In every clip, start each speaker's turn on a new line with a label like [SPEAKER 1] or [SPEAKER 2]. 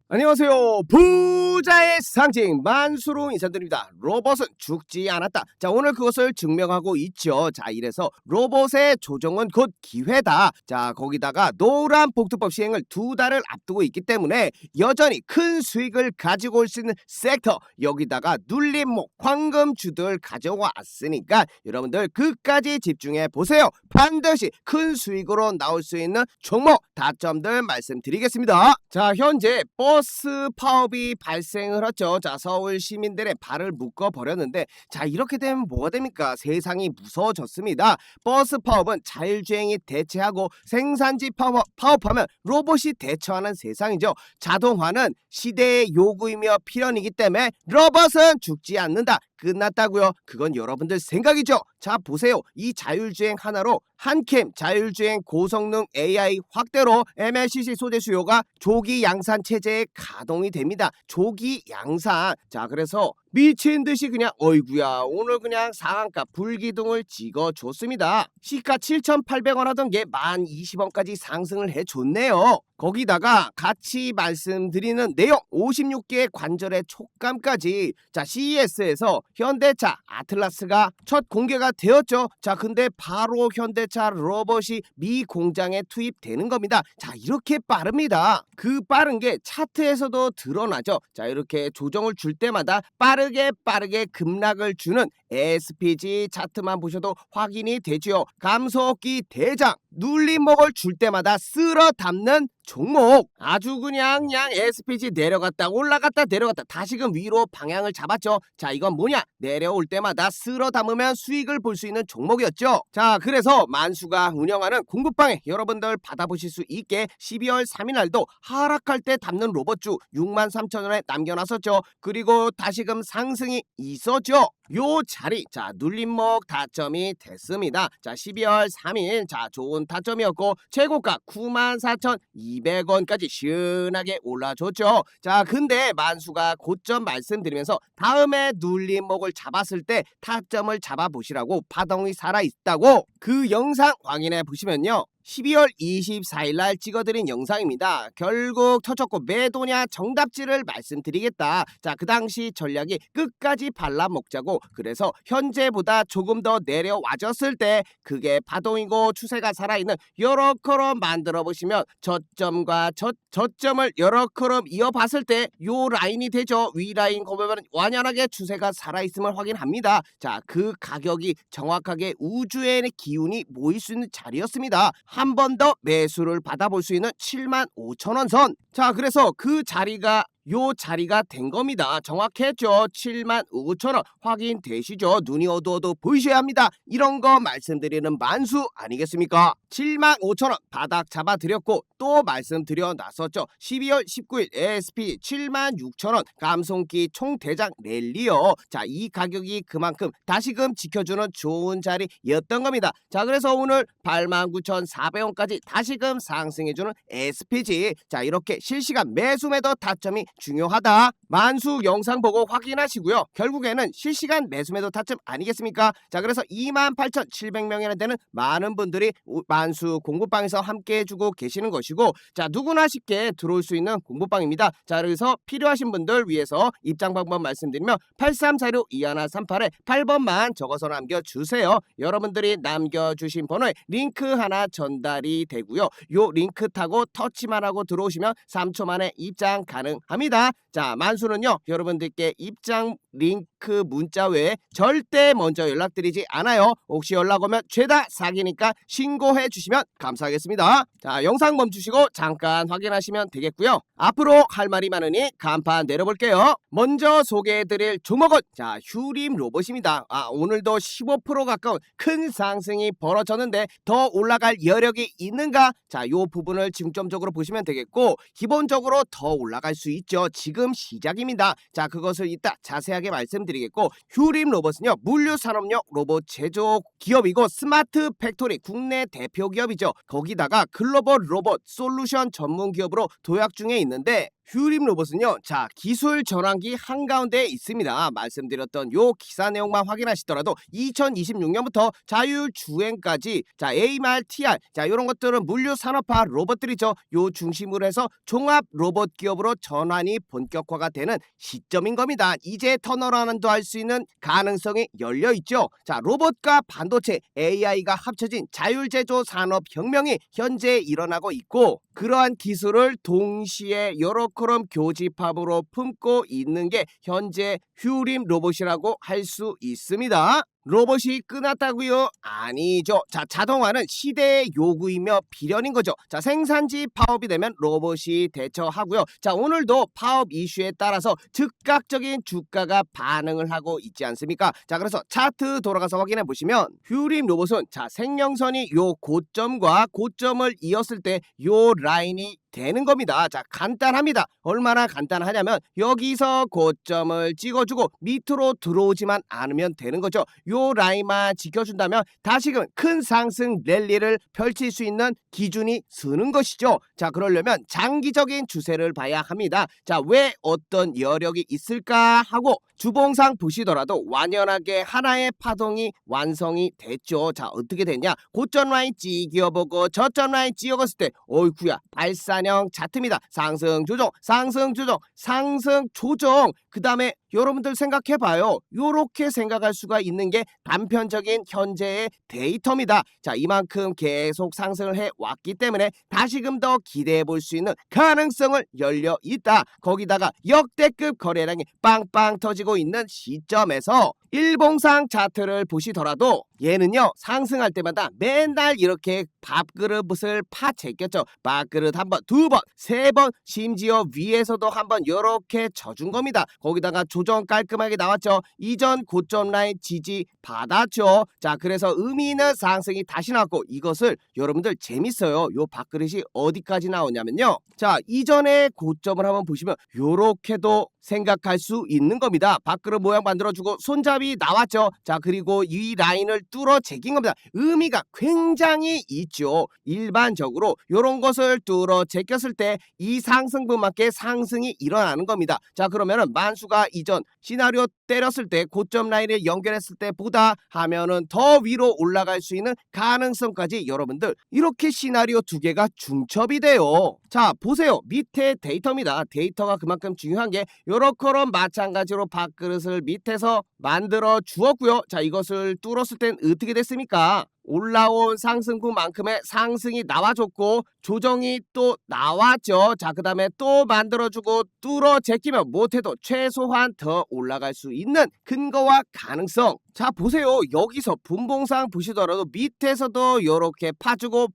[SPEAKER 1] 안녕하세요. 부자의 상징 만수로 인사드립니다. 로봇은 죽지 않았다. 자, 오늘 그것을 증명하고 있죠. 자, 이래서 로봇의 조정은 곧 기회다. 자, 거기다가 노란 복두법 시행을 2달을 앞두고 있기 때문에 여전히 큰 수익을 가지고 올 수 있는 섹터, 여기다가 눌림목 황금주들 가져왔으니까 여러분들 끝까지 집중해 보세요. 반드시 큰 수익으로 나올 수 있는 종목 다점들 말씀드리겠습니다. 자, 현재 버스 파업이 발생을 했죠. 자, 서울 시민들의 발을 묶어 버렸는데, 자, 이렇게 되면 뭐가 됩니까? 세상이 무서워졌습니다. 버스 파업은 자율주행이 대체하고 생산지 파업하면 로봇이 대처하는 세상이죠. 자동화는 시대의 요구이며 필연이기 때문에 로봇은 죽지 않는다. 끝났다고요? 그건 여러분들 생각이죠. 자, 보세요. 이 자율주행 하나로 한캠 자율주행 고성능 AI 확대로 MLCC 소재 수요가 조기 양산 체제에 가동이 됩니다. 조기 양산. 자, 그래서 미친 듯이 그냥 어이구야 오늘 그냥 상한가 불기둥을 찍어줬습니다. 시가 7,800원 하던 게 1,020원까지 상승을 해줬네요. 거기다가 같이 말씀드리는 내용 56개의 관절의 촉감까지. 자, CES에서 현대차 아틀라스가 첫 공개가 되었죠. 자, 근데 바로 현대차 로봇이 미 공장에 투입되는 겁니다. 자, 이렇게 빠릅니다. 그 빠른 게 차트에서도 드러나죠. 자, 이렇게 조정을 줄 때마다 빠르게 급락을 주는 SPG 차트만 보셔도 확인이 되지요. 감속기 대장 눌림목을 줄 때마다 쓸어 담는 종목. 아주 그냥 SPG 내려갔다 올라갔다 내려갔다 다시금 위로 방향을 잡았죠. 자, 이건 뭐냐? 내려올 때마다 쓸어 담으면 수익을 볼 수 있는 종목이었죠. 자, 그래서 만수가 운영하는 공부방에 여러분들 받아보실 수 있게 12월 3일 날도 하락할 때 담는 로봇주 63,000원에 남겨놨었죠. 그리고 다시금 상승이 있었죠. 요 자리, 자, 눌림목 타점이 됐습니다. 자, 12월 3일 자, 좋은 타점이었고 최고가 94,200원까지 시원하게 올라줬죠. 자, 근데 만수가 고점 말씀드리면서 다음에 눌림목을 잡았을 때 타점을 잡아보시라고 파동이 살아있다고 그 영상 확인해 보시면요. 12월 24일 날 찍어드린 영상입니다. 결국 터졌고 매도냐 정답지를 말씀드리겠다. 자, 그 당시 전략이 끝까지 발라먹자고, 그래서 현재보다 조금 더 내려와줬을 때 그게 파동이고 추세가 살아있는 요렇게로 만들어 보시면 저점과 저점을 요렇게로 이어봤을 때 요 라인이 되죠. 위 라인 보면 완연하게 추세가 살아있음을 확인합니다. 자, 그 가격이 정확하게 우주의 기운이 모일 수 있는 자리였습니다. 한 번 더 매수를 받아볼 수 있는 75,000원 선. 자, 그래서 그 자리가 요 자리가 된 겁니다. 정확했죠. 75,000원 확인되시죠? 눈이 어두워도 보이셔야 합니다. 이런 거 말씀드리는 만수 아니겠습니까? 75,000원 바닥 잡아드렸고 또 말씀드려 놨었죠. 12월 19일 ASP 76,000원 감송기 총대장 랠리요. 자, 이 가격이 그만큼 다시금 지켜주는 좋은 자리였던 겁니다. 자, 그래서 오늘 89,400원까지 다시금 상승해주는 SPG. 자, 이렇게 실시간 매수 매도 타점이 중요하다. 만수 영상 보고 확인하시고요. 결국에는 실시간 매수 매도 타점 아니겠습니까? 자, 그래서 28,700명이나 되는 많은 분들이 만수 공부방에서 함께 해주고 계시는 것이고, 자, 누구나 쉽게 들어올 수 있는 공부방입니다. 자, 그래서 필요하신 분들 위해서 입장 방법 말씀드리면 8346-2138에 8번만 적어서 남겨주세요. 여러분들이 남겨주신 번호에 링크 하나 전달이 되고요. 요 링크 타고 터치만 하고 들어오시면 3초 만에 입장 가능합니다. 자, 만수는요 여러분들께 입장 링크 문자 외에 절대 먼저 연락드리지 않아요. 혹시 연락 오면 죄다 사기니까 신고해 주시면 감사하겠습니다. 자, 영상 멈추시고 잠깐 확인하시면 되겠고요. 앞으로 할 말이 많으니 간판 내려볼게요. 먼저 소개해드릴 종목은 자, 휴림 로봇입니다. 오늘도 15% 가까운 큰 상승이 벌어졌는데 더 올라갈 여력이 있는가? 자, 요 부분을 중점적으로 보시면 되겠고, 기본적으로 더 올라갈 수 있죠. 지금 시작입니다. 자, 그것을 이따 자세하게 말씀드리겠고, 휴림 로봇은요 물류산업용 로봇 제조 기업이고 스마트 팩토리 국내 대표 기업이죠. 거기다가 글로벌 로봇 솔루션 전문 기업으로 도약 중에 있는데, 휴림 로봇은요, 자, 기술 전환기 한가운데에 있습니다. 말씀드렸던 요 기사 내용만 확인하시더라도 2026년부터 자율주행까지, 자, AMR, TR, 자, 요런 것들은 물류산업화 로봇들이죠. 요 중심으로 해서 종합 로봇 기업으로 전환이 본격화가 되는 시점인 겁니다. 이제 턴어라운드 할 수 있는 가능성이 열려 있죠. 자, 로봇과 반도체, AI가 합쳐진 자율제조 산업혁명이 현재 일어나고 있고, 그러한 기술을 동시에 여러커럼 교집합으로 품고 있는 게 현재 휴림 로봇이라고 할 수 있습니다. 로봇이 끝났다고요? 아니죠. 자, 자동화는 시대의 요구이며 필연인 거죠. 자, 생산지 파업이 되면 로봇이 대처하고요. 자, 오늘도 파업 이슈에 따라서 즉각적인 주가가 반응을 하고 있지 않습니까? 자, 그래서 차트 돌아가서 확인해 보시면 휴림 로봇은, 자, 생명선이 요 고점과 고점을 이었을 때 요 라인이 되는 겁니다. 자, 간단합니다. 얼마나 간단하냐면 여기서 고점을 찍어주고 밑으로 들어오지만 않으면 되는 거죠. 요 라인만 지켜준다면 다시금 큰 상승 랠리를 펼칠 수 있는 기준이 서는 것이죠. 자, 그러려면 장기적인 추세를 봐야 합니다. 자, 왜 어떤 여력이 있을까 하고 주봉상 보시더라도 완연하게 하나의 파동이 완성이 됐죠. 자, 어떻게 됐냐? 고점 라인 찍어보고 저점 라인 찍어봤을 때 어이구야, 발산형 차트입니다. 상승 조정, 상승 조정, 상승 조정. 그 다음에 여러분들 생각해봐요. 요렇게 생각할 수가 있는 게 단편적인 현재의 데이터입니다. 자, 이만큼 계속 상승을 해왔기 때문에 다시금 더 기대해 볼 수 있는 가능성을 열려 있다. 거기다가 역대급 거래량이 빵빵 터지고 있는 시점에서 일봉상 차트를 보시더라도 얘는요, 상승할 때마다 맨날 이렇게 밥그릇을 파채겼죠. 밥그릇 한 번, 두 번, 세 번, 심지어 위에서도 한번 이렇게 져준 겁니다. 거기다가 조정 깔끔하게 나왔죠. 이전 고점 라인 지지 받았죠. 자, 그래서 의미 있는 상승이 다시 나왔고, 이것을 여러분들 재밌어요. 요 밥그릇이 어디까지 나오냐면요, 자, 이전에 고점을 한번 보시면 요렇게도 생각할 수 있는 겁니다. 밥그릇 모양 만들어주고 손잡이 나왔죠. 자, 그리고 이 라인을 뚫어 제낀 겁니다. 의미가 굉장히 있죠. 일반적으로 이런 것을 뚫어 제꼈을 때 이 상승분만께 상승이 일어나는 겁니다. 자, 그러면은 만수가 이전 시나리오 때렸을 때 고점 라인을 연결했을 때보다 하면은 더 위로 올라갈 수 있는 가능성까지 여러분들 이렇게 시나리오 두 개가 중첩이 돼요. 자, 보세요. 밑에 데이터입니다. 데이터가 그만큼 중요한 게 요렇게럼 마찬가지로 밥그릇을 밑에서 만들어 주었고요. 자, 이것을 뚫었을 땐 어떻게 됐습니까? 올라온 상승분만큼의 상승이 나와줬고 조정이 또 나왔죠. 자, 그 다음에 또 만들어주고 뚫어 제끼면 못해도 최소한 더 올라갈 수 있는 근거와 가능성. 자, 보세요. 여기서 분봉상 보시더라도 밑에서도 이렇게 파주고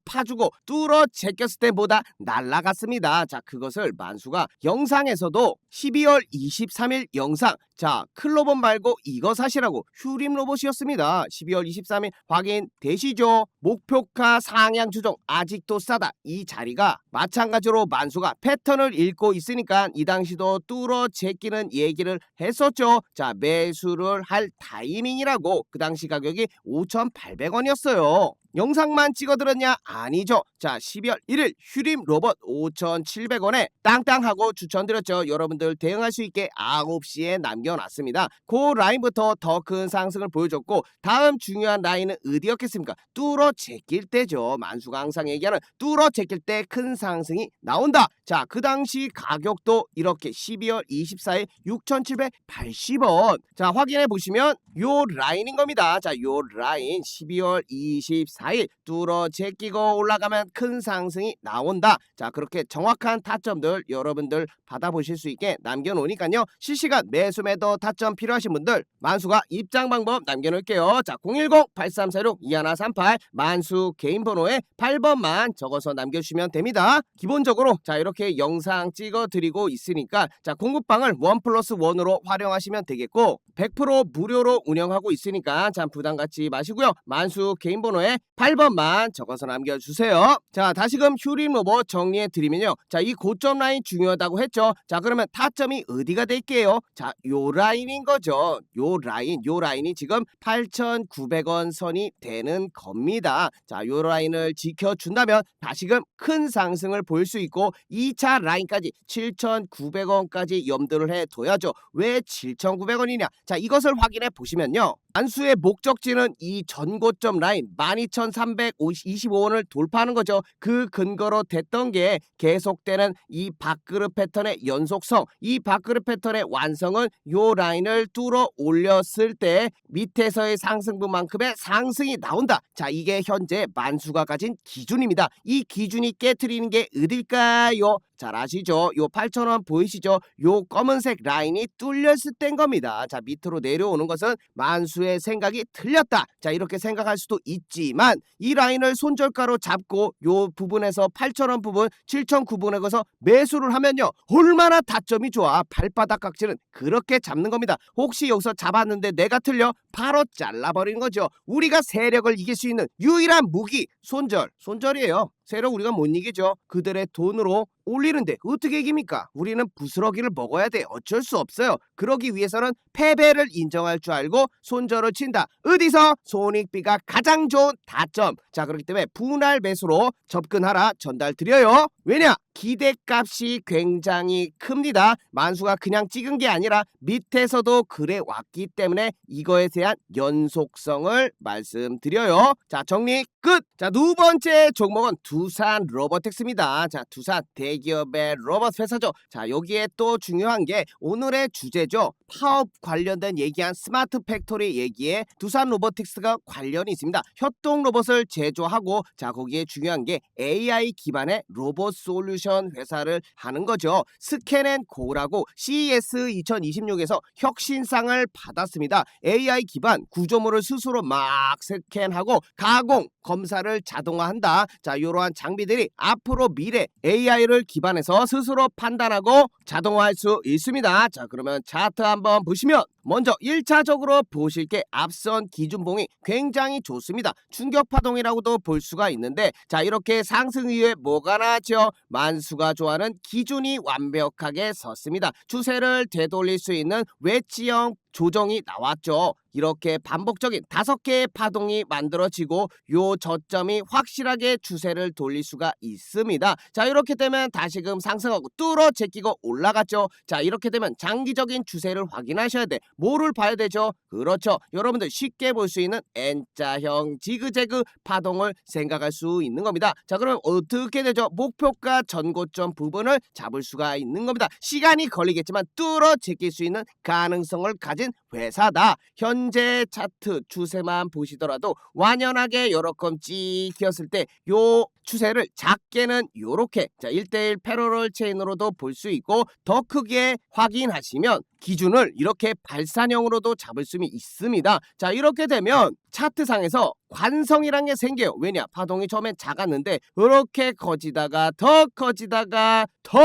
[SPEAKER 1] 뚫어 제꼈을 때보다 날라갔습니다. 자, 그것을 만수가 영상에서도 12월 23일 영상, 자, 클로버 말고 이거 사시라고 휴림 로봇이었습니다. 12월 23일 확인되시죠? 목표가 상향 조정 아직도 싸다. 이 자리가 마찬가지로 만수가 패턴을 읽고 있으니까 이 당시도 뚫어 제끼는 얘기를 했었죠. 자, 매수를 할 타이밍이라고. 그 당시 가격이 5,800원이었어요. 영상만 찍어들었냐? 아니죠. 자, 12월 1일 휴림 로봇 5,700원에 땅땅하고 추천드렸죠. 여러분들 대응할 수 있게 9시에 남겨놨습니다. 그 라인부터 더 큰 상승을 보여줬고, 다음 중요한 라인은 어디였겠습니까? 뚫어 제낄 때죠. 만수가 항상 얘기하는 뚫어 제낄 때 큰 상승이 나온다. 자, 그 당시 가격도 이렇게 12월 24일 6,780원. 자, 확인해 보시면 요 라인인 겁니다. 자, 요 라인 12월 24일 뚫어 제끼고 올라가면 큰 상승이 나온다. 자, 그렇게 정확한 타점들 여러분들 받아보실 수 있게 남겨놓으니까요. 실시간 매수 매도 타점 필요하신 분들 만수가 입장 방법 남겨놓을게요. 자, 010-8346-2138 만수 개인 번호에 8번만 적어서 남겨주시면 됩니다. 기본적으로 자, 이렇게 영상 찍어드리고 있으니까 자, 공급방을 1+1으로 활용하시면 되겠고 100% 무료로 운영하고 있으니까 참 부담 갖지 마시고요. 만수 개인 번호에 8번만 적어서 남겨주세요. 자, 다시금 휴림 로봇 정리해 드리면요. 자, 이 고점 라인 중요하다고 했죠. 자, 그러면 타점이 어디가 될게요? 자, 요 라인인 거죠. 요 라인이 지금 8,900원 선이 되는 겁니다. 자, 요 라인을 지켜준다면 다시금 큰 상승을 볼 수 있고 2차 라인까지 7,900원까지 염두를 해둬야죠. 왜 7,900원이냐? 자, 이것을 확인해 보시면요. 안수의 목적지는 이 전고점 라인 12,325원을 돌파하는 거죠. 그 근거로 됐던 게 계속되는 이 밥그릇 패턴의 연속성, 이 밥그릇 패턴의 완성은 요 라인을 뚫어 올렸을 때 밑에서의 상승분만큼의 상승이 나온다. 자, 이게 현재 만수가 가진 기준입니다. 이 기준이 깨트리는 게 어딜까요? 잘 아시죠? 요 8,000원 보이시죠? 요 검은색 라인이 뚫렸을 땐 겁니다. 자, 밑으로 내려오는 것은 만수의 생각이 틀렸다. 자, 이렇게 생각할 수도 있지만 이 라인을 손절가로 잡고 요 부분에서 8,000원 부분 7,900원에서 매수를 하면요. 얼마나 타점이 좋아. 발바닥 각질은 그렇게 잡는 겁니다. 혹시 여기서 잡았는데 내가 틀려? 바로 잘라버리는 거죠. 우리가 세력을 이길 수 있는 유일한 무기 손절이에요. 세력 우리가 못 이기죠. 그들의 돈으로 올리는데 어떻게 이깁니까? 우리는 부스러기를 먹어야 돼. 어쩔 수 없어요. 그러기 위해서는 패배를 인정할 줄 알고 손절을 친다. 어디서? 손익비가 가장 좋은 타점. 자, 그렇기 때문에 분할 매수로 접근하라 전달 드려요. 왜냐? 기대값이 굉장히 큽니다. 만수가 그냥 찍은 게 아니라 밑에서도 그래 왔기 때문에 이거에 대한 연속성을 말씀드려요. 자, 정리 끝. 자, 두 번째 종목은 두산 로보텍스입니다. 자, 두산 대기업의 로봇 회사죠. 자, 여기에 또 중요한 게 오늘의 주제죠. 파업 관련된 얘기한 스마트 팩토리 얘기에 두산 로보틱스가 관련이 있습니다. 협동 로봇을 제조하고 자, 거기에 중요한 게 AI 기반의 로봇 솔루션 회사를 하는 거죠. 스캔앤고라고 CES 2026에서 혁신상을 받았습니다. AI 기반 구조물을 스스로 막 스캔하고 가공, 검사를 자동화한다. 자, 이러한 장비들이 앞으로 미래 AI를 기반해서 스스로 판단하고 자동화할 수 있습니다. 자, 그러면 차트 한번 보시면 먼저 1차적으로 보실 게 앞선 기준봉이 굉장히 좋습니다. 충격파동이라고도 볼 수가 있는데 자, 이렇게 상승 이후에 뭐가 나왔죠? 만수가 좋아하는 기준이 완벽하게 섰습니다. 추세를 되돌릴 수 있는 웨지형 조정이 나왔죠. 이렇게 반복적인 5개의 파동이 만들어지고 요 저점이 확실하게 추세를 돌릴 수가 있습니다. 자, 이렇게 되면 다시금 상승하고 뚫어 제끼고 올라갔죠. 자, 이렇게 되면 장기적인 추세를 확인하셔야 돼. 뭐를 봐야 되죠? 그렇죠. 여러분들 쉽게 볼 수 있는 N자형 지그재그 파동을 생각할 수 있는 겁니다. 자, 그럼 어떻게 되죠? 목표가 전고점 부분을 잡을 수가 있는 겁니다. 시간이 걸리겠지만 뚫어 제낄 수 있는 가능성을 가진 회사다. 현재 차트 추세만 보시더라도 완연하게 요렇게 찍혔을 때 요 추세를 작게는 요렇게 자 1대1 패러럴 체인으로도 볼 수 있고 더 크게 확인하시면 기준을 이렇게 발산형으로도 잡을 수 있습니다. 자, 이렇게 되면 차트상에서 관성이란 게 생겨요. 왜냐? 파동이 처음엔 작았는데 이렇게 커지다가 더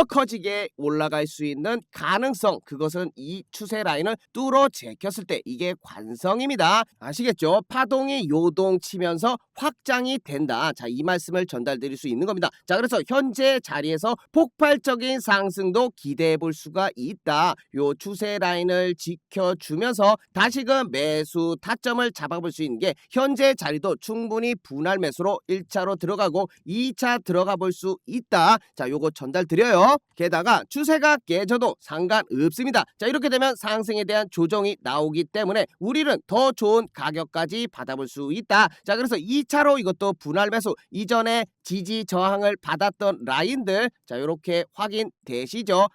[SPEAKER 1] 커지게 올라갈 수 있는 가능성, 그것은 이 추세 라인을 뚫어 제꼈을 때 이게 관성입니다. 아시겠죠? 파동이 요동치면서 확장이 된다. 자, 이 말씀을 전달드릴 수 있는 겁니다. 자, 그래서 현재 자리에서 폭발적인 상승도 기대해 볼 수가 있다. 요 추세 라인을 지켜주면서 다시금 매수 타점을 잡아볼 수 있는 게 현재 자리도 충분히 분할 매수로 1차로 들어가고 2차 들어가 볼 수 있다. 자, 요거 전달 드려요. 게다가 추세가 깨져도 상관없습니다. 자, 이렇게 되면 상승에 대한 조정이 나오기 때문에 우리는 더 좋은 가격까지 받아볼 수 있다. 자, 그래서 2차로 이것도 분할 매수, 이전에 지지 저항을 받았던 라인들 자, 요렇게 확인되시죠?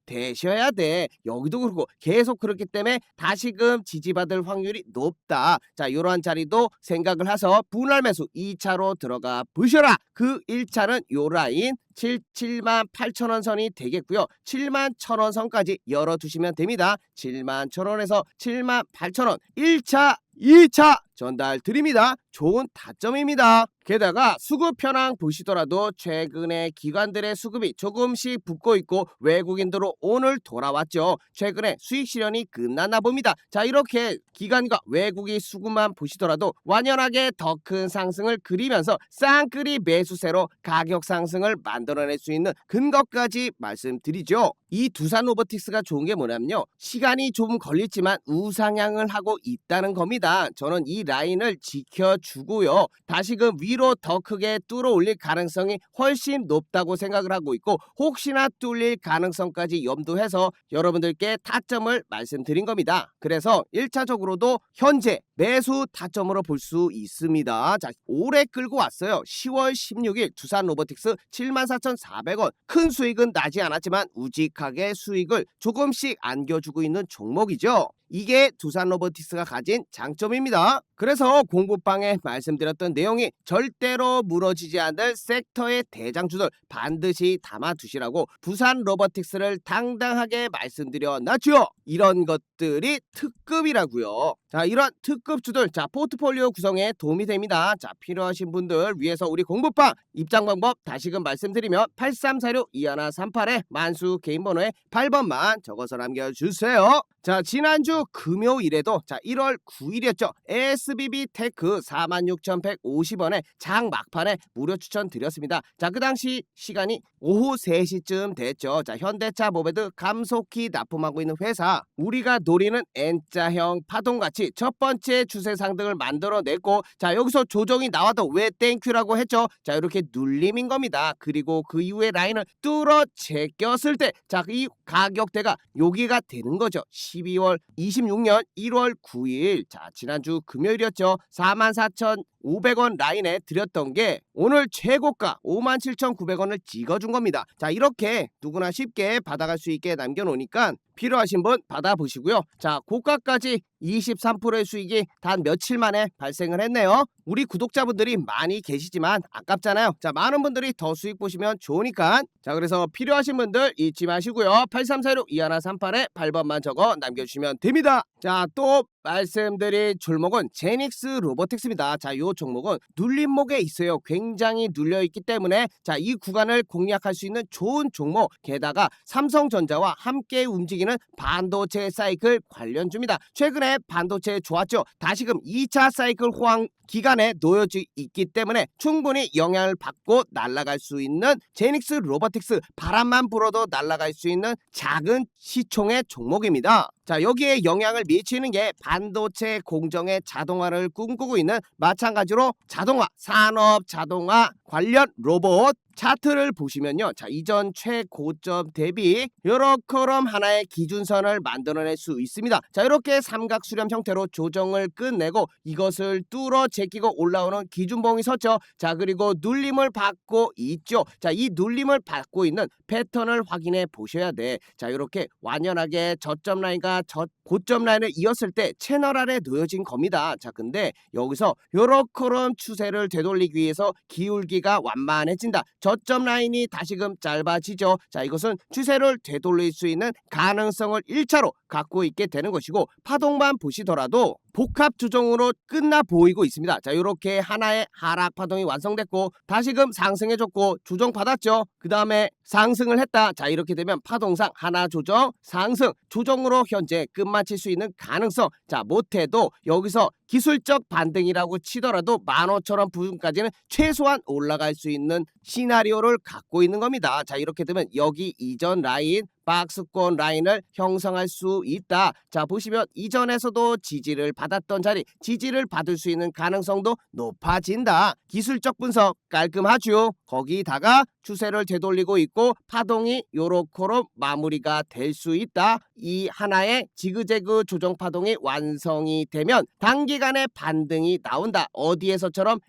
[SPEAKER 1] 되셔야 돼. 여기도 그렇고 계속 그렇기 때문에 다시금 지지받을 확률이 높다. 자, 이러한 자리도 생각을 해서 분할 매수 2차로 들어가 보셔라. 그 1차는 요 라인 78,000원 선이 되겠고요. 71,000원 선까지 열어두시면 됩니다. 71,000원에서 78,000원 1차 2차 전달 드립니다. 좋은 타점입니다. 게다가 수급 현황 보시더라도 최근에 기관들의 수급이 조금씩 붙고 있고 외국인들로 오늘 돌아왔죠. 최근에 수익 실현이 끝났나 봅니다. 자, 이렇게 기관과 외국인 수급만 보시더라도 완연하게 더 큰 상승을 그리면서 쌍끌이 매수세로 가격 상승을 만들어낼 수 있는 근거까지 말씀드리죠. 이 두산 로보틱스가 좋은 게 뭐냐면요, 시간이 좀 걸리지만 우상향을 하고 있다는 겁니다. 저는 이 라인을 지켜주고요, 다시금 위로 더 크게 뚫어 올릴 가능성이 훨씬 높다고 생각을 하고 있고, 혹시나 뚫릴 가능성까지 염두해서 여러분들께 타점을 말씀드린 겁니다. 그래서 1차적으로도 현재 매수 타점으로 볼 수 있습니다. 자, 오래 끌고 왔어요. 10월 16일 두산 로보틱스 74,400원. 큰 수익은 나지 않았지만 우직하게 수익을 조금씩 안겨주고 있는 종목이죠. 이게 두산 로보틱스가 가진 장점입니다. 그래서 공부방에 말씀드렸던 내용이 절대로 무너지지 않을 섹터의 대장주들 반드시 담아두시라고 두산 로보틱스를 당당하게 말씀드려놨죠. 이런 것들이 특급이라고요. 자, 이런 특급주들, 자, 포트폴리오 구성에 도움이 됩니다. 자, 필요하신 분들 위해서 우리 공부방 입장 방법 다시금 말씀드리면 8346-2138에 만수 개인 번호에 8번만 적어서 남겨주세요. 자, 지난주 금요일에도, 자, 1월 9일이었죠. SBB 테크 46,150원에 장 막판에 무료 추천 드렸습니다. 자, 그 당시 시간이 오후 3시쯤 됐죠. 자, 현대차 모베드 감속기 납품하고 있는 회사, 우리가 노리는 N자형 파동같이 첫 번째 추세 상등을 만들어냈고, 자, 여기서 조정이 나와도 왜 땡큐라고 했죠. 자, 이렇게 눌림인 겁니다. 그리고 그 이후에 라인을 뚫어 제꼈을 때, 자, 이 가격대가 여기가 되는 거죠. 12월 26년 1월 9일, 자, 지난주 금요일이었죠. 44,500원 라인에 드렸던 게 오늘 최고가 57,900원을 찍어준 겁니다. 자, 이렇게 누구나 쉽게 받아갈 수 있게 남겨놓으니까 필요하신 분 받아보시고요. 자, 고가까지 23%의 수익이 단 며칠 만에 발생을 했네요. 우리 구독자분들이 많이 계시지만 아깝잖아요. 자, 많은 분들이 더 수익 보시면 좋으니까. 자, 그래서 필요하신 분들 잊지 마시고요. 8346-2138에 8번만 적어 남겨주시면 됩니다. 자, 또 말씀드릴 종목은 제닉스 로보틱스입니다. 자, 이 종목은 눌림목에 있어요. 굉장히 눌려있기 때문에, 자, 이 구간을 공략할 수 있는 좋은 종목, 게다가 삼성전자와 함께 움직이는 반도체 사이클 관련주입니다. 최근에 반도체 좋았죠. 다시금 2차 사이클 호황 기간에 놓여져 있기 때문에 충분히 영향을 받고 날아갈 수 있는 제닉스 로보틱스, 바람만 불어도 날아갈 수 있는 작은 시총의 종목입니다. 자, 여기에 영향을 미치는 게 반도체 공정의 자동화를 꿈꾸고 있는, 마찬가지로 자동화, 산업 자동화 관련 로봇 차트를 보시면요, 자, 이전 최고점 대비 요렇게럼 하나의 기준선을 만들어낼 수 있습니다. 자, 이렇게 삼각 수렴 형태로 조정을 끝내고 이것을 뚫어 제끼고 올라오는 기준봉이 섰죠. 자, 그리고 눌림을 받고 있죠. 자, 이 눌림을 받고 있는 패턴을 확인해 보셔야 돼. 자, 이렇게 완연하게 저점 라인과 고점 라인을 이었을 때 채널 아래 놓여진 겁니다. 자, 근데 여기서 요렇게럼 추세를 되돌리기 위해서 기울기가 완만해진다. 저점 라인이 다시금 짧아지죠. 자, 이것은 추세를 되돌릴 수 있는 가능성을 1차로 갖고 있게 되는 것이고, 파동만 보시더라도 복합 조정으로 끝나 보이고 있습니다. 자, 이렇게 하나의 하락 파동이 완성됐고 다시금 상승해줬고 조정 받았죠. 그 다음에 상승을 했다. 자, 이렇게 되면 파동상 하나 조정, 상승, 조정으로 현재 끝마칠 수 있는 가능성, 자, 못해도 여기서 기술적 반등이라고 치더라도 15,000원 부근까지는 최소한 올라갈 수 있는 시나리오를 갖고 있는 겁니다. 자, 이렇게 되면 여기 이전 라인, 박스권 라인을 형성할 수 있다. 자, 보시면 이전에서도 지지를 받았던 자리, 지지를 받을 수 있는 가능성도 높아진다. 기술적 분석 깔끔하죠. 거기다가 추세를 되돌리고 있고 파동이 요렇게로 마무리가 될 수 있다. 이 하나의 지그재그 조정 파동이 완성이 되면 단기간에 반등이 나온다. 어디에서처럼?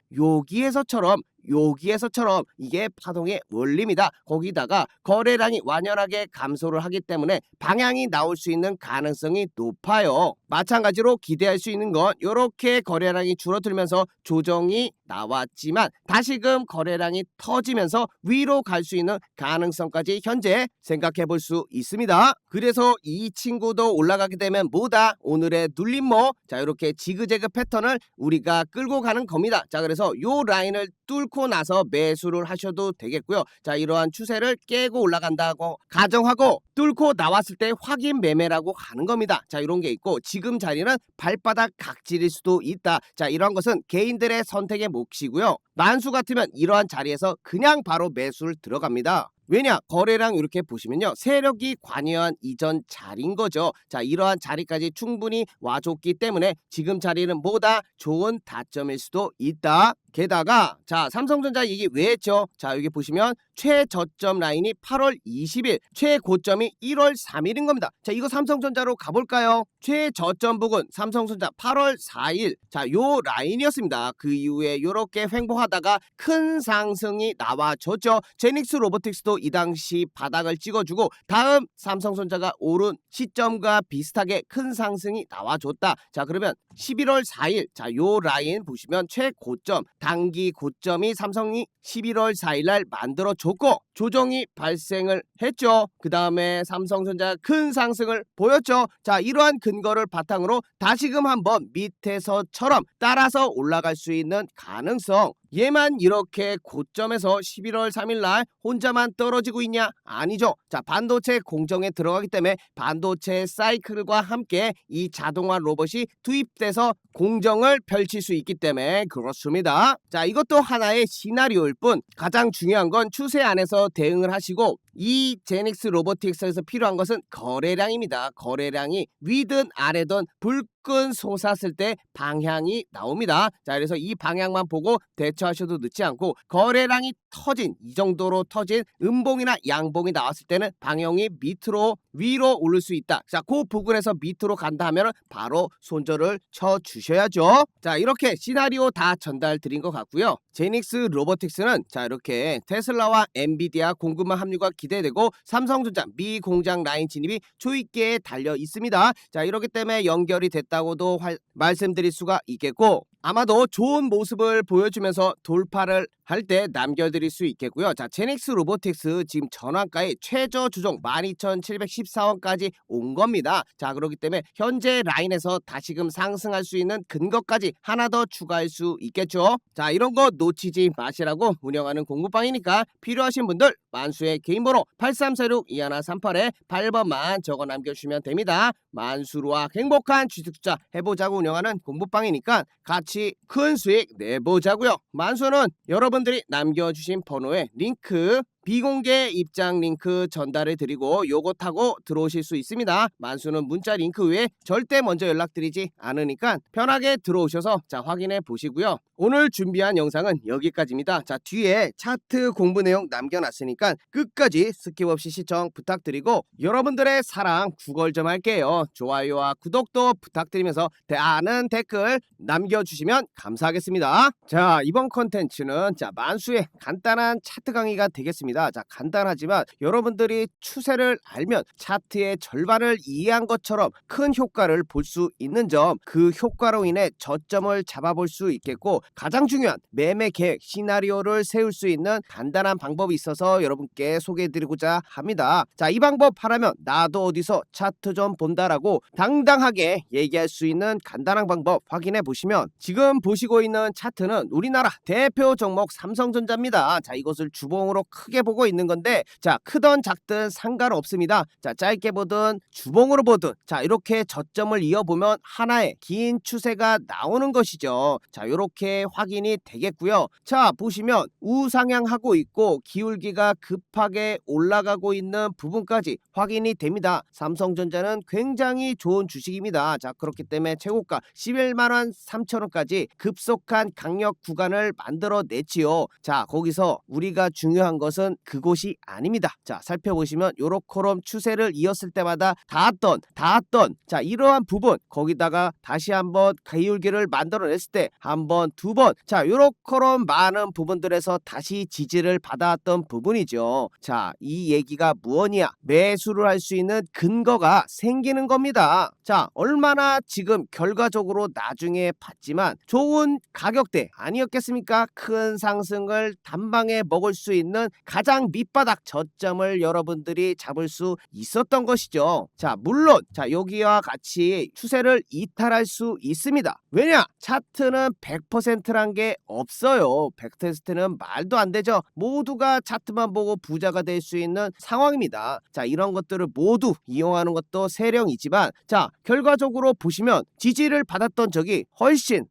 [SPEAKER 1] 여기에서처럼 이게 파동의 원리입니다. 거기다가 거래량이 완연하게 감소를 하기 때문에 방향이 나올 수 있는 가능성이 높아요. 마찬가지로 기대할 수 있는 건 이렇게 거래량이 줄어들면서 조정이 나왔지만 다시금 거래량이 터지면서 위로 갈 수 있는 가능성까지 현재 생각해 볼 수 있습니다. 그래서 이 친구도 올라가게 되면 뭐다? 오늘의 눌림목. 자, 이렇게 지그재그 패턴을 우리가 끌고 가는 겁니다. 자, 그래서 요 라인을 뚫고 나서 매수를 하셔도 되겠고요. 자, 이러한 추세를 깨고 올라간다고 가정하고 뚫고 나왔을 때 확인 매매라고 하는 겁니다. 자, 이런 게 있고 지금 자리는 발바닥 각질일 수도 있다. 자, 이런 것은 개인들의 선택의 몫이고요. 만수 같으면 이러한 자리에서 그냥 바로 매수를 들어갑니다. 왜냐? 거래량 이렇게 보시면요. 세력이 관여한 이전 자리인 거죠. 자, 이러한 자리까지 충분히 와줬기 때문에 지금 자리는 뭐다? 좋은 타점일 수도 있다. 게다가 자, 삼성전자 얘기 왜 했죠? 자, 여기 보시면 최저점 라인이 8월 20일, 최고점이 1월 3일인 겁니다. 자, 이거 삼성전자로 가볼까요? 최저점 부근 삼성전자 8월 4일. 자, 요 라인이었습니다. 그 이후에 요렇게 횡보하다가 큰 상승이 나와줬죠. 제닉스 로보틱스도 이 당시 바닥을 찍어주고 다음 삼성전자가 오른 시점과 비슷하게 큰 상승이 나와줬다. 자, 그러면 11월 4일. 자, 요 라인 보시면 최고점, 단기 고점이 삼성이 11월 4일 날 만들어줬고 조정이 발생을 했죠. 그 다음에 삼성전자 큰 상승을 보였죠. 자, 이러한 근거를 바탕으로 다시금 한번 밑에서처럼 따라서 올라갈 수 있는 가능성. 얘만 이렇게 고점에서 11월 3일 날 혼자만 떨어지고 있냐? 아니죠. 자, 반도체 공정에 들어가기 때문에 반도체 사이클과 함께 이 자동화 로봇이 투입돼서 공정을 펼칠 수 있기 때문에 그렇습니다. 자, 이것도 하나의 시나리오일 뿐 가장 중요한 건 추세 안에서 대응을 하시고 이 제닉스 로보틱스에서 필요한 것은 거래량입니다. 거래량이 위든 아래든 불끈 솟았을 때 방향이 나옵니다. 자, 그래서 이 방향만 보고 대처하셔도 늦지 않고 거래량이 터진 이 정도로 터진 음봉이나 양봉이 나왔을 때는 방향이 밑으로 위로 오를 수 있다. 자, 그 부분에서 밑으로 간다 하면 바로 손절을 쳐 주셔야죠. 자, 이렇게 시나리오 다 전달 드린 것 같고요. 제닉스 로보틱스는 자, 이렇게 테슬라와 엔비디아 공급망 합류가 기대되고 삼성전자 미 공장 라인 진입이 초입기에 달려 있습니다. 자, 이렇기 때문에 연결이 됐다고도 말씀드릴 수가 있겠고 아마도 좋은 모습을 보여주면서 돌파를 할 때 남겨드릴 수 있겠고요. 자, 제닉스 로보틱스 지금 전환가의 최저 주종 12,714원까지 온 겁니다. 자, 그렇기 때문에 현재 라인에서 다시금 상승할 수 있는 근거까지 하나 더 추가할 수 있겠죠. 자, 이런 거 놓치지 마시라고 운영하는 공부방이니까 필요하신 분들 만수의 개인번호 8346-2138에 8번만 적어 남겨주시면 됩니다. 만수로와 행복한 취득자 해보자고 운영하는 공부방이니까 같이 큰 수익 내보자고요. 만수는 여러분들이 남겨주신 번호에 링크 비공개 입장 링크 전달해 드리고 요거 타고 들어오실 수 있습니다. 만수는 문자 링크 외에 절대 먼저 연락드리지 않으니까 편하게 들어오셔서 자, 확인해 보시고요. 오늘 준비한 영상은 여기까지입니다. 자, 뒤에 차트 공부 내용 남겨놨으니까 끝까지 스킵 없이 시청 부탁드리고 여러분들의 사랑 구걸 좀 할게요. 좋아요와 구독도 부탁드리면서 많은 댓글 남겨주시면 감사하겠습니다. 자, 이번 컨텐츠는 자, 만수의 간단한 차트 강의가 되겠습니다. 자, 간단하지만 여러분들이 추세를 알면 차트의 절반을 이해한 것처럼 큰 효과를 볼 수 있는 점, 그 효과로 인해 저점을 잡아볼 수 있겠고 가장 중요한 매매 계획 시나리오를 세울 수 있는 간단한 방법이 있어서 여러분께 소개해드리고자 합니다. 자, 이 방법 하라면 나도 어디서 차트 좀 본다라고 당당하게 얘기할 수 있는 간단한 방법 확인해 보시면 지금 보시고 있는 차트는 우리나라 대표 종목 삼성전자입니다. 자, 이것을 주봉으로 크게 보고 있는 건데 자, 크든 작든 상관없습니다. 자, 짧게 보든 주봉으로 보든 자, 이렇게 저점을 이어보면 하나의 긴 추세가 나오는 것이죠. 자, 이렇게 확인이 되겠고요. 자, 보시면 우상향하고 있고 기울기가 급하게 올라가고 있는 부분까지 확인이 됩니다. 삼성전자는 굉장히 좋은 주식입니다. 자, 그렇기 때문에 최고가 11만 3천원까지 급속한 강력 구간을 만들어 냈지요. 자, 거기서 우리가 중요한 것은 곳은 그곳이 아닙니다. 자, 살펴보시면 요렇게럼 추세를 이었을 때마다 닿았던 자, 이러한 부분 거기다가 다시 한번 기울기를 만들어냈을 때 한 번, 두 번, 자, 요렇게럼 많은 부분들에서 다시 지지를 받아왔던 부분이죠. 자, 이 얘기가 무엇이냐? 매수를 할 수 있는 근거가 생기는 겁니다. 자, 얼마나 지금 결과적으로 나중에 봤지만 좋은 가격대 아니었겠습니까? 큰 상승을 단방에 먹을 수 있는 가장 밑바닥 저점을 여러분들이 잡을 수 있었던 것이죠. 자, 물론 자, 여기와 같이 추세를 이탈할 수 있습니다. 왜냐? 차트는 100%란 게 없어요. 100%는 말도 안 되죠. 모두가 차트만 보고 부자가 될 수 있는 상황입니다. 자, 이런 것들을 모두 이용하는 것도 세령이지만, 자, 결과적으로 보시면 지지를 받았던 적이 훨씬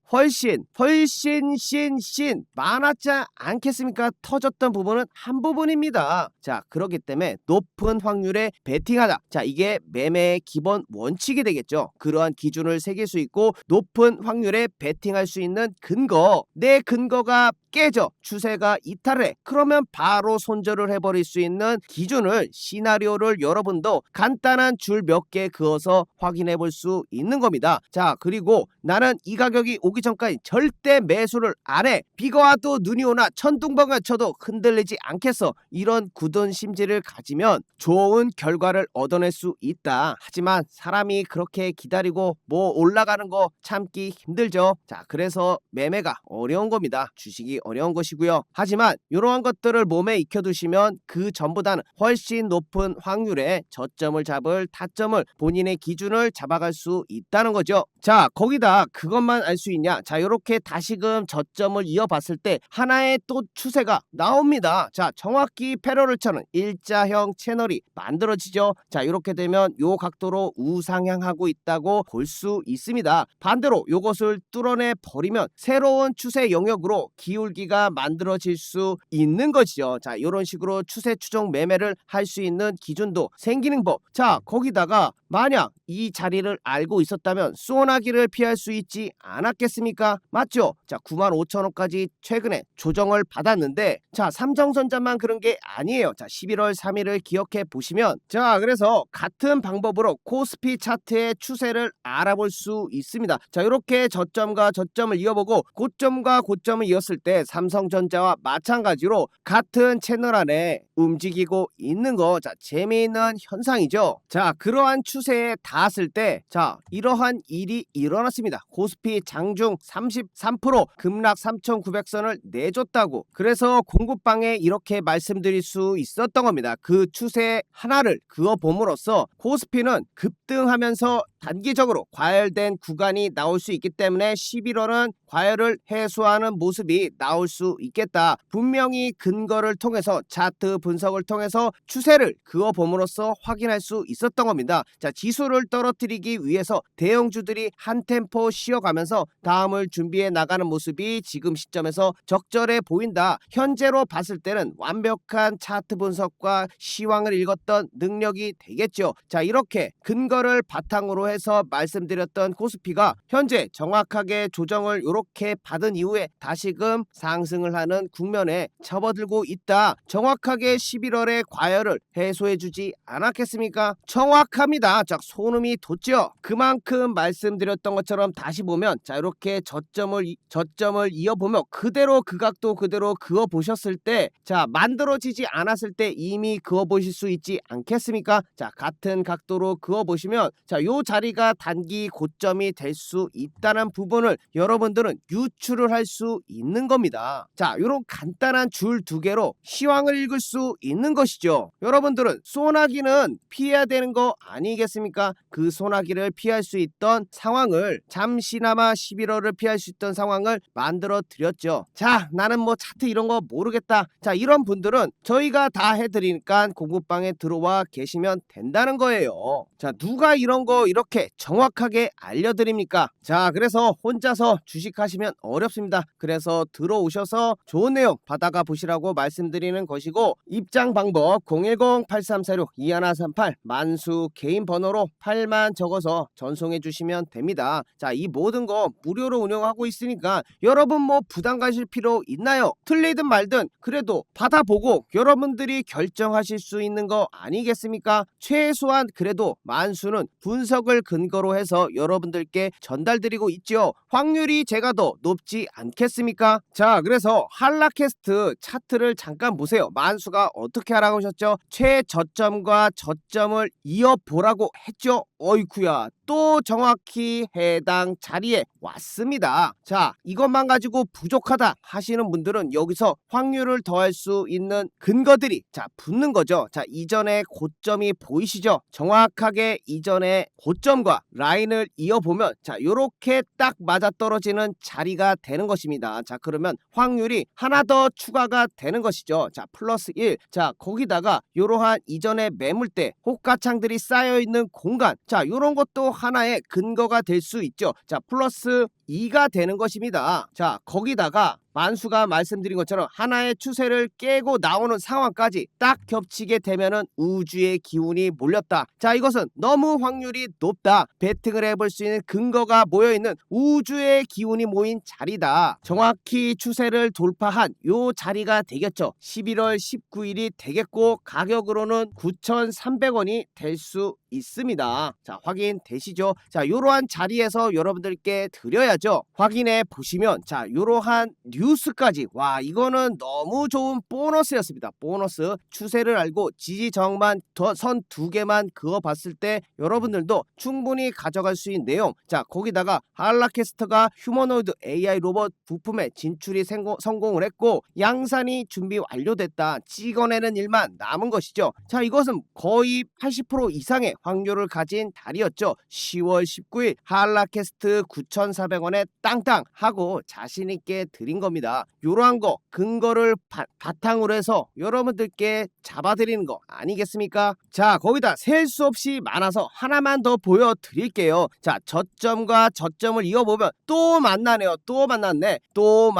[SPEAKER 1] 많았지 않겠습니까? 터졌던 부분은 한 부분입니다. 자, 그렇기 때문에 높은 확률에 베팅하다. 자, 이게 매매의 기본 원칙이 되겠죠. 그러한 기준을 새길 수 있고 높은 확률에 베팅할 수 있는 근거, 내 근거가 깨져 추세가 이탈해, 그러면 바로 손절을 해버릴 수 있는 기준을, 시나리오를 여러분도 간단한 줄 몇 개 그어서 확인해 볼 수 있는 겁니다. 자, 그리고 나는 이 가격이 오기 전까지 절대 매수를 안 해. 비가 와도 눈이 오나 천둥번개가 쳐도 흔들리지 않겠어. 이런 굳은 심지를 가지면 좋은 결과를 얻어낼 수 있다. 하지만 사람이 그렇게 기다리고 뭐 올라가는 거 참기 힘들죠. 자, 그래서 매매가 어려운 겁니다. 주식이 어려운 것이고요. 하지만 이러한 것들을 몸에 익혀두시면 그 전보다는 훨씬 높은 확률의 저점을 잡을 타점을, 본인의 기준을 잡아갈 수 있다는 거죠. 자, 거기다 그것만 알 수 있냐? 자, 이렇게 다시금 저점을 이어봤을 때 하나의 또 추세가 나옵니다. 자, 정확히 패러를 쳐는 일자형 채널이 만들어지죠. 자, 이렇게 되면 요 각도로 우상향하고 있다고 볼 수 있습니다. 반대로 요것을 뚫어내 버리면 새로운 추세 영역으로 기울기가 만들어질 수 있는 것이죠. 자, 이런 식으로 추세 추종 매매를 할 수 있는 기준도 생기는 법. 자, 거기다가 만약 이 자리를 알고 있었다면 소나기를 피할 수 있지 않았겠습니까? 맞죠? 자, 95,000원까지 최근에 조정을 받았는데, 자, 삼성전자만 그런 게 아니에요. 자, 11월 3일을 기억해 보시면, 자, 그래서 같은 방법으로 코스피 차트의 추세를 알아볼 수 있습니다. 자, 이렇게 저점과 저점을 이어보고 고점과 고점을 이었을 때 삼성전자와 마찬가지로 같은 채널 안에 움직이고 있는 거, 자, 재미있는 현상이죠. 자, 그러한 추세에 닿았을 때, 자, 이러한 일이 일어났습니다. 코스피 장중 33% 급락 3,900선을 내줬다고. 그래서 공급방에 이렇게 말씀드릴 수 있었던 겁니다. 그 추세 하나를 그어봄으로써 코스피는 급등하면서 단기적으로 과열된 구간이 나올 수 있기 때문에 11월은 과열을 해소하는 모습이 나올 수 있겠다. 분명히 근거를 통해서, 차트 분석을 통해서 추세를 그어봄으로써 확인할 수 있었던 겁니다. 자, 지수를 떨어뜨리기 위해서 대형주들이 한 템포 쉬어가면서 다음을 준비해 나가는 모습이 지금 시점에서 적절해 보인다. 현재로 봤을 때는 완벽한 차트 분석과 시황을 읽었던 능력이 되겠죠. 자, 이렇게 근거를 바탕으로 해서 말씀드렸던 코스피가 현재 정확하게 조정을 이렇게 받은 이후에 다시금 상승을 하는 국면에 접어들고 있다. 정확하게 11월의 과열을 해소해주지 않았겠습니까? 정확합니다. 자, 소름이 돋죠. 그만큼 말씀드렸던 것처럼 다시 보면, 자, 이렇게 저점을 이어보며 그대로 그 각도 그대로 그어 보셨을 때, 자, 만들어지지 않았을 때 이미 그어 보실 수 있지 않겠습니까? 자, 같은 각도로 그어 보시면, 자, 요 자리가 단기 고점이 될 수 있다는 부분을 여러분들은 유추를 할 수 있는 겁니다. 자, 요런 간단한 줄 두 개로 시황을 읽을 수 있는 것이죠. 여러분들은 소나기는 피해야 되는 거 아니겠습니까? 그 소나기를 피할 수 있던 상황을, 잠시나마 11월을 피할 수 있던 상황을 만들어 드렸죠. 자, 나는 뭐 차트 이런 거 모르겠다. 자, 이런 분들은 저희가 다 해드리니까 공부방에 들어와 계시면 된다는 거예요. 자, 누가 이런 거 이렇게 정확하게 알려드립니까? 자, 그래서 혼자서 주식 예측하시면 어렵습니다. 그래서 들어오셔서 좋은 내용 받아가 보시라고 말씀드리는 것이고, 입장 방법 010-8346-2138 만수 개인 번호로 8만 적어서 전송해 주시면 됩니다. 자, 이 모든 거 무료로 운영하고 있으니까 여러분 뭐 부담 가실 필요 있나요? 틀리든 말든 그래도 받아보고 여러분들이 결정하실 수 있는 거 아니겠습니까? 최소한 그래도 만수는 분석을 근거로 해서 여러분들께 전달드리고 있죠. 확률이 제가 더 높지 않겠습니까? 자, 그래서 한라캐스트 차트를 잠깐 보세요. 만수가 어떻게 하라고 하셨죠? 최저점과 저점을 이어보라고 했죠. 어이쿠야, 또 정확히 해당 자리에 왔습니다. 자, 이것만 가지고 부족하다 하시는 분들은 여기서 확률을 더할 수 있는 근거들이 붙는 거죠. 자, 이전에 고점이 보이시죠? 정확하게 이전에 고점과 라인을 이어보면 요렇게 딱 맞아떨어지는 자리가 되는 것입니다. 자, 그러면 확률이 하나 더 추가가 되는 것이죠. 자, 플러스 1. 자, 거기다가 요러한 이전에 매물대 호가창들이 쌓여있는 공간, 자, 요런 것도 하나의 근거가 될 수 있죠. 자, 플러스 2가 되는 것입니다. 자, 거기다가 만수가 말씀드린 것처럼 하나의 추세를 깨고 나오는 상황까지 딱 겹치게 되면은 우주의 기운이 몰렸다. 자, 이것은 너무 확률이 높다. 베팅을 해볼 수 있는 근거가 모여있는 우주의 기운이 모인 자리다. 정확히 추세를 돌파한 요 자리가 되겠죠. 11월 19일이 되겠고, 가격으로는 9,300원이 될 수 있습니다. 자, 확인되시죠? 자, 요러한 자리에서 여러분들께 드려야죠. 확인해 보시면, 자, 요러한 뉴스까지, 와, 이거는 너무 좋은 보너스였습니다. 보너스. 추세를 알고 지지 저항만 선 두 개만 그어봤을 때 여러분들도 충분히 가져갈 수 있는 내용. 자, 거기다가 한라캐스트가 휴머노이드 AI 로봇 부품에 진출이 성공을 했고, 양산이 준비 완료됐다. 찍어내는 일만 남은 것이죠. 자, 이것은 거의 80% 이상의 확률을 가진 달이었죠. 10월 19일 한라캐스트 9,400원에 땅땅 하고 자신있게 드린 겁니다. 요러한 거 근거를 바탕으로 해서 여러분들께 잡아드리는 거 아니겠습니까? 자, 거기다 셀 수 없이 많아서 하나만 더 보여드릴게요. 자, 저점과 저점을 이어보면 또 만나네요. 또 만났네. 또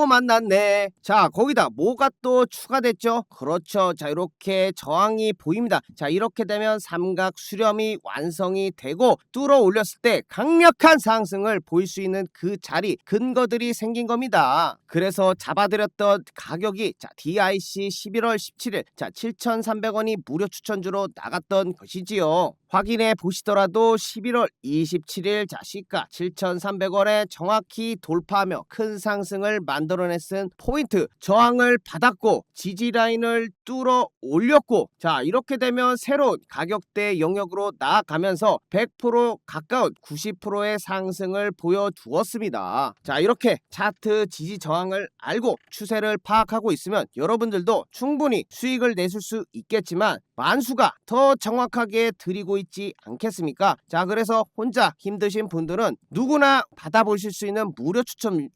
[SPEAKER 1] 만났네. 자, 거기다 뭐가 또 추가됐죠? 그렇죠. 자, 이렇게 저항이 보입니다. 자, 이렇게 되면 삼각 수렴이 완성이 되고 뚫어 올렸을 때 강력한 상승을 보일 수 있는 그 자리, 근거들이 생긴 겁니다. 그래서 잡아드렸던 가격이 DIC 11월 17일 7,300원이 무료 추천주로 나갔던 것이지요. 확인해 보시더라도 11월 27일 시가 7,300원에 정확히 돌파하며 큰 상승을 만들어냈은 포인트, 저항을 받았고 지지 라인을 뚫어 올렸고, 자, 이렇게 되면 새로운 가격대 영역으로 나아가면서 100% 가까운 90%의 상승을 보여주었습니다. 자, 이렇게 차트 지지 저항을 알고 추세를 파악하고 있으면 여러분들도 충분히 수익을 내실 수 있겠지만 만수가 더 정확하게 드리고 있지 않겠습니까? 자, 그래서 혼자 힘드신 분들은 누구나 받아보실 수 있는 무료 추천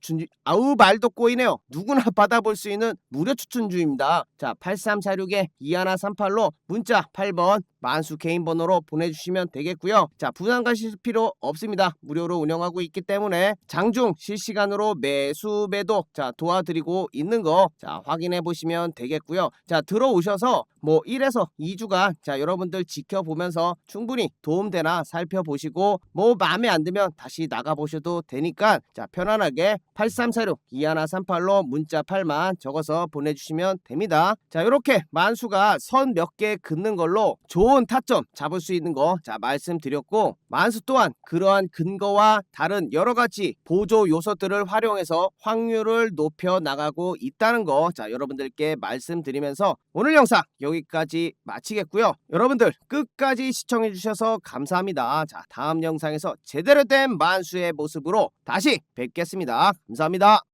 [SPEAKER 1] 아우 말도 꼬이네요. 누구나 받아볼 수 있는 무료 추천주입니다. 자, 8346-2138로 문자 8번 만수 개인 번호로 보내주시면 되겠고요. 자, 부담 가실 필요 없습니다. 무료로 운영하고 있기 때문에 장중 실시간으로 매수 매도 도와드리고 있는 거 확인해 보시면 되겠고요. 자, 들어오셔서 뭐 1에서 2주간 여러분들 지켜보면서 충분히 도움되나 살펴보시고 뭐 마음에 안 들면 다시 나가보셔도 되니까 편안하게 8346-2138로 문자 8만 적어서 보내주시면 됩니다. 자, 이렇게 만수가 선 몇 개 긋는 걸로 좋은 타점 잡을 수 있는 거 말씀드렸고, 만수 또한 그러한 근거와 다른 여러가지 보조 요소들을 활용해서 확률을 높여 나가고 있다는 거 여러분들께 말씀드리면서 오늘 영상 여기까지 마치겠고요. 여러분들 끝까지 시청해 주셔서 감사합니다. 자, 다음 영상에서 제대로 된 만수의 모습으로 다시 뵙겠습니다. 감사합니다.